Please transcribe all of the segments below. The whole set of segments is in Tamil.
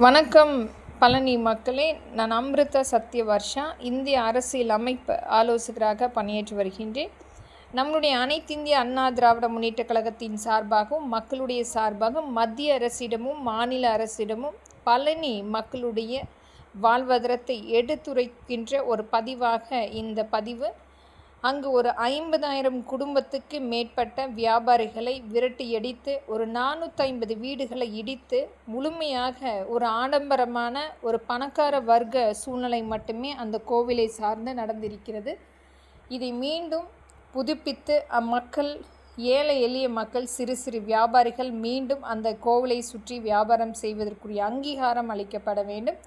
வணக்கம் பழனி மக்களே. நான் அமிர்தா சத்யவர்ஷா, இந்திய அரசியல் அமைப்பு ஆலோசகராக பணியாற்றி வருகின்றேன். நம்முடைய அனைத்திந்திய அண்ணா திராவிட முன்னேற்ற கழகத்தின் சார்பாகவும் மக்களுடைய சார்பாகவும் மத்திய அரசிடமும் மாநில அரசிடமும் பழனி மக்களுடைய வாழ்வாதாரத்தை எடுத்துரைக்கின்ற ஒரு பதிவாக இந்த பதிவு. அங்கு ஒரு 50,000 குடும்பத்துக்கு மேற்பட்ட வியாபாரிகளை விரட்டியடித்து ஒரு 450 வீடுகளை இடித்து முழுமையாக ஒரு ஆடம்பரமான ஒரு பணக்கார வர்க்க சூழ்நிலை மட்டுமே அந்த கோவிலை சார்ந்து நடந்திருக்கிறது. இதை மீண்டும் புதுப்பித்து அம்மக்கள், ஏழை எளிய மக்கள், சிறு சிறு வியாபாரிகள் மீண்டும் அந்த கோவிலை சுற்றி வியாபாரம் செய்வதற்குரிய அங்கீகாரம் அளிக்கப்பட வேண்டும்.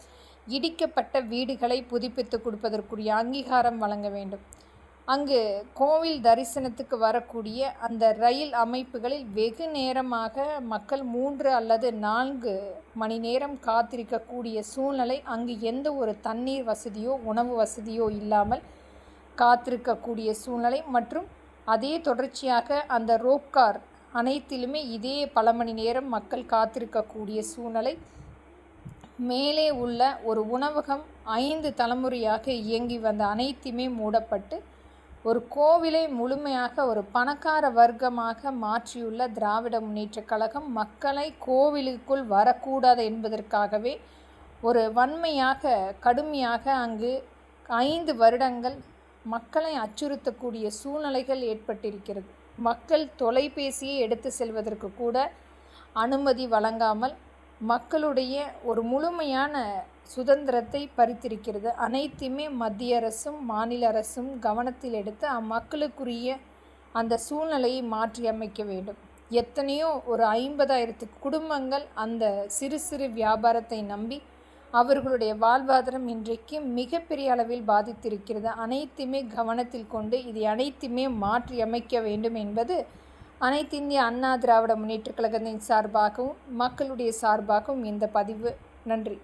இடிக்கப்பட்ட வீடுகளை புதுப்பித்து கொடுப்பதற்குரிய அங்கீகாரம் வழங்க வேண்டும். அங்கு கோவில் தரிசனத்துக்கு வரக்கூடிய அந்த ரயில் அமைப்புகளில் வெகு நேரமாக மக்கள் 3 அல்லது 4 மணி நேரம் காத்திருக்கக்கூடிய சூழ்நிலை, அங்கு எந்த ஒரு தண்ணீர் வசதியோ உணவு வசதியோ இல்லாமல் காத்திருக்கக்கூடிய சூழ்நிலை மற்றும் அதே தொடர்ச்சியாக அந்த ரோப்கார் அனைத்திலுமே இதே பல மணி நேரம் மக்கள் காத்திருக்கக்கூடிய சூழ்நிலை. மேலே உள்ள ஒரு உணவகம் 5 தலைமுறையாக இயங்கி வந்த அனைத்துமே மூடப்பட்டு ஒரு கோவிலை முழுமையாக ஒரு பணக்கார வர்க்கமாக மாற்றியுள்ள திராவிட முன்னேற்ற கழகம் மக்களை கோவிலுக்குள் வரக்கூடாது என்பதற்காகவே ஒரு வன்மையாக கடுமையாக அங்கு 5 வருடங்கள் மக்களை அச்சுறுத்தக்கூடிய சூழ்நிலைகள் ஏற்பட்டிருக்கிறது. மக்கள் தொலைபேசியை எடுத்து செல்வதற்கு கூட அனுமதி வழங்காமல் மக்களுடைய ஒரு முழுமையான சுதந்திரத்தை பறித்திருக்கிறது. அனைத்துமே மத்திய அரசும் மாநில அரசும் கவனத்தில் எடுத்து அம்மக்களுக்குரிய அந்த சூழ்நிலையை மாற்றி அமைக்க வேண்டும். எத்தனையோ ஒரு 50,000 குடும்பங்கள் அந்த சிறு சிறு வியாபாரத்தை நம்பி அவர்களுடைய வாழ்வாதாரம் இன்றைக்கு மிகப்பெரிய அளவில் பாதித்திருக்கிறது. அனைத்துமே கவனத்தில் கொண்டு இதை அனைத்துமே மாற்றி அமைக்க வேண்டும் என்பது அனைத்திந்திய அண்ணா திராவிட முன்னேற்ற கழகத்தின் சார்பாகவும் மக்களுடைய சார்பாகவும் இந்த பதிவு. நன்றி.